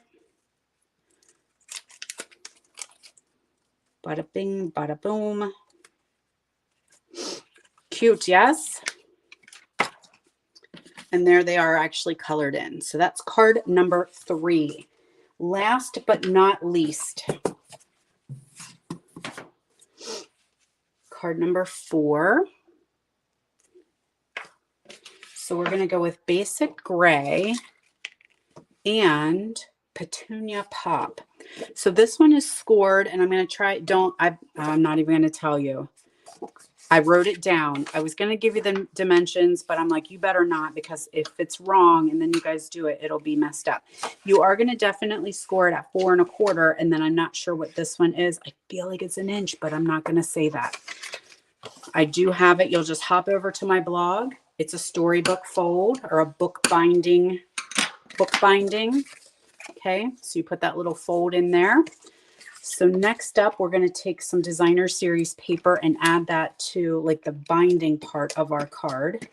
Bada bing, bada boom. Cute, yes? And there they are actually colored in. So that's card number 3. Last but not least, card number 4. So we're going to go with Basic Gray and Petunia Pop. So this one is scored, and I'm going to try, I'm not even going to tell you. I wrote it down. I was going to give you the dimensions, but I'm like, you better not, because if it's wrong and then you guys do it, it'll be messed up. You are going to definitely score it at 4 1/4. And then I'm not sure what this one is. I feel like it's an inch, but I'm not going to say that. I do have it. You'll just hop over to my blog. It's a storybook fold or a book binding. Okay. So you put that little fold in there. So next up, we're going to take some designer series paper and add that to like the binding part of our card.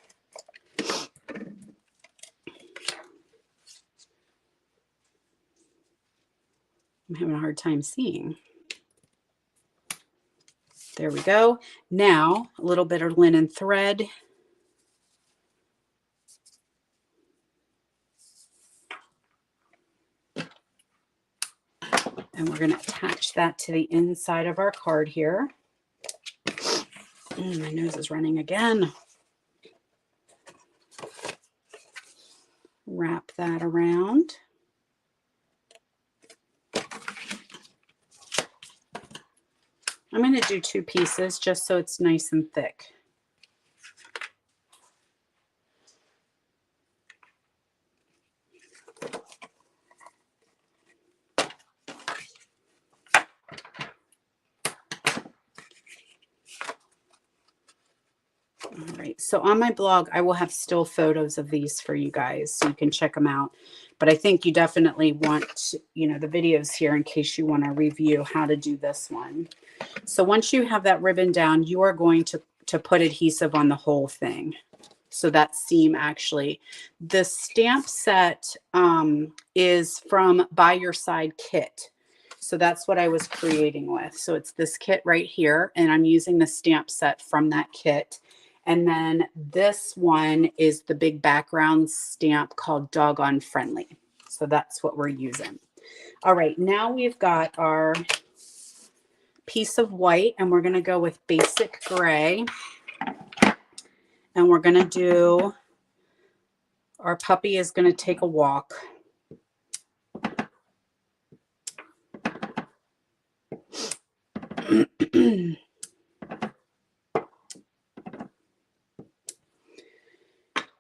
I'm having a hard time seeing. There we go. Now, a little bit of linen thread. And we're going to attach that to the inside of our card here. My nose is running again. Wrap that around. I'm going to do 2 pieces just so it's nice and thick. All right, so on my blog, I will have still photos of these for you guys so you can check them out. But I think you definitely want, the videos here in case you want to review how to do this one. So once you have that ribbon down, you are going to put adhesive on the whole thing. So that seam actually, the stamp set is from By Your Side Kit. So that's what I was creating with. So it's this kit right here, and I'm using the stamp set from that kit. And then this one is the big background stamp called Doggone Friendly. So that's what we're using. All right, now we've got our piece of white, and we're going to go with Basic Gray. And we're going to do, our puppy is going to take a walk.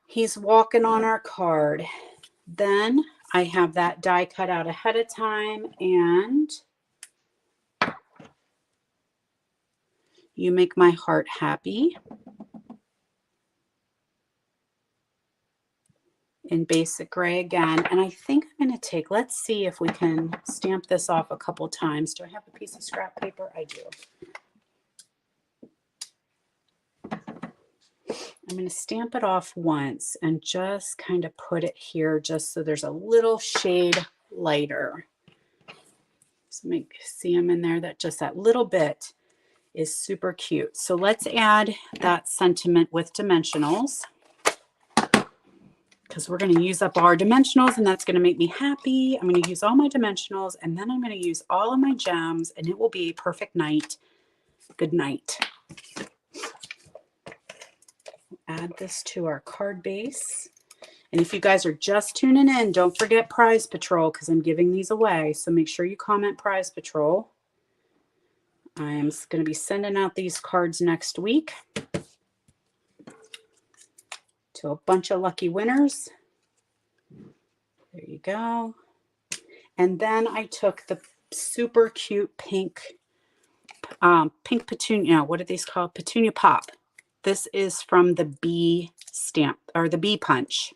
He's walking on our card. Then I have that die cut out ahead of time, and You Make My Heart Happy in Basic Gray again. And I think I'm going to take, let's see if we can stamp this off a couple times. Do I have a piece of scrap paper? I do. I'm going to stamp it off once and just kind of put it here just so there's a little shade lighter. So see them in there, that little bit is super cute. So let's add that sentiment with dimensionals, because we're going to use up our dimensionals and that's going to make me happy. I'm going to use all my dimensionals and then I'm going to use all of my gems and it will be a perfect night. Good night. Add this to our card base. And if you guys are just tuning in, don't forget Prize Patrol, because I'm giving these away. So make sure you comment Prize Patrol. I am going to be sending out these cards next week to a bunch of lucky winners. There you go. And then I took the super cute pink petunia. What are these called? Petunia Pop. This is from the bee stamp or the bee punch.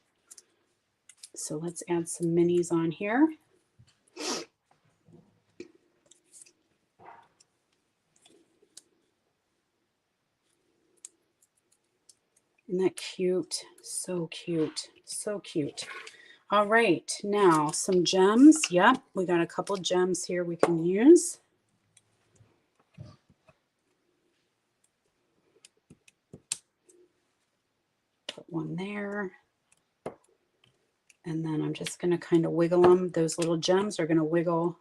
So let's add some minis on here. Isn't that cute? So cute. So cute. All right, now some gems. Yep, we got a couple gems here we can use. Put one there. And then I'm just going to kind of wiggle them. Those little gems are going to wiggle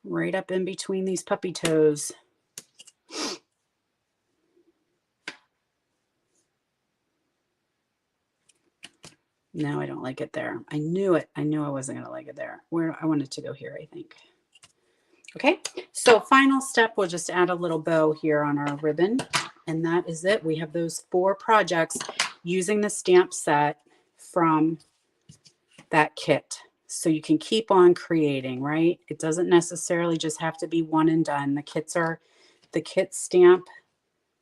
right up in between these puppy toes. No, I don't like it there. I knew it. I knew I wasn't going to like it there. Where I wanted to go here, I think. Okay, so final step, we'll just add a little bow here on our ribbon. And that is it. We have those 4 projects using the stamp set from that kit. So you can keep on creating, right? It doesn't necessarily just have to be one and done. The kit stamp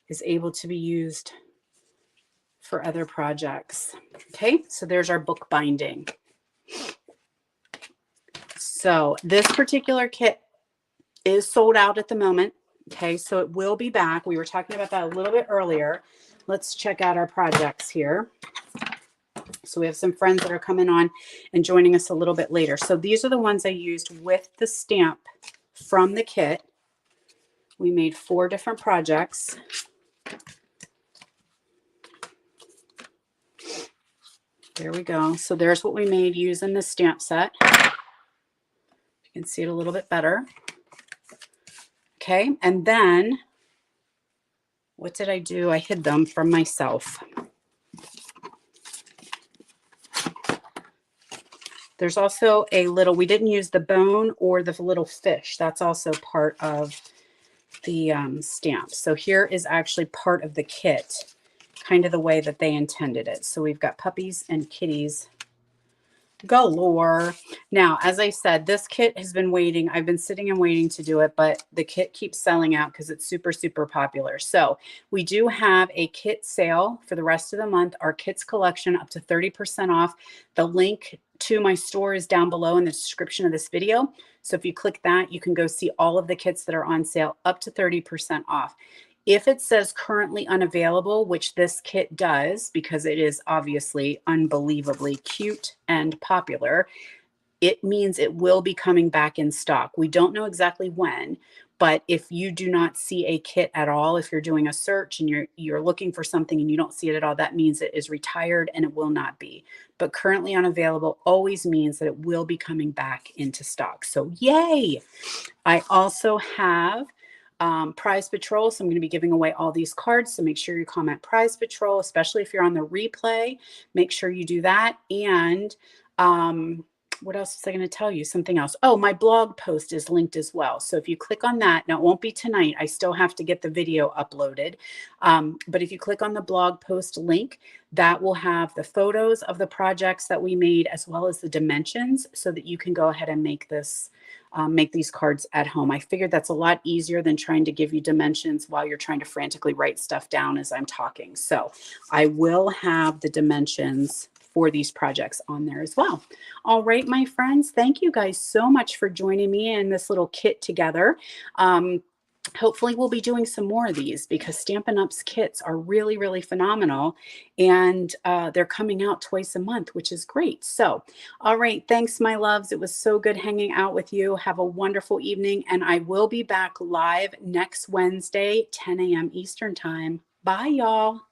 is able to be used for other projects. Okay, so there's our book binding. So this particular kit is sold out at the moment. Okay, so it will be back. We were talking about that a little bit earlier. Let's check out our projects here. So we have some friends that are coming on and joining us a little bit later. So these are the ones I used with the stamp from the kit. We made 4 different projects. There we go. So there's what we made using the stamp set. You can see it a little bit better. Okay, and then what did I do? I hid them from myself. There's also a little, we didn't use the bone or the little fish. That's also part of the stamp. So here is actually part of the kit, kind of the way that they intended it. So we've got puppies and kitties galore. Now, as I said, this kit has been waiting. I've been sitting and waiting to do it, but the kit keeps selling out because it's super, super popular. So we do have a kit sale for the rest of the month. Our kits collection up to 30% off. The link to my store is down below in the description of this video. So if you click that, you can go see all of the kits that are on sale up to 30% off. If it says currently unavailable, which this kit does, because it is obviously unbelievably cute and popular, it means it will be coming back in stock. We don't know exactly when, but if you do not see a kit at all, if you're doing a search and you're looking for something and you don't see it at all, that means it is retired and it will not be. But currently unavailable always means that it will be coming back into stock. So yay! I also have Prize Patrol. So I'm going to be giving away all these cards. So make sure you comment Prize Patrol, especially if you're on the replay. Make sure you do that. And what else was I going to tell you? Something else. Oh, my blog post is linked as well. So if you click on that, now it won't be tonight. I still have to get the video uploaded. But if you click on the blog post link, that will have the photos of the projects that we made as well as the dimensions so that you can go ahead and make this make these cards at home. I figured that's a lot easier than trying to give you dimensions while you're trying to frantically write stuff down as I'm talking. So I will have the dimensions for these projects on there as well. All right, my friends, thank you guys so much for joining me in this little kit together. Hopefully we'll be doing some more of these because Stampin' Up's kits are really, really phenomenal. And they're coming out twice a month, which is great. So, all right. Thanks, my loves. It was so good hanging out with you. Have a wonderful evening. And I will be back live next Wednesday, 10 a.m. Eastern time. Bye, y'all.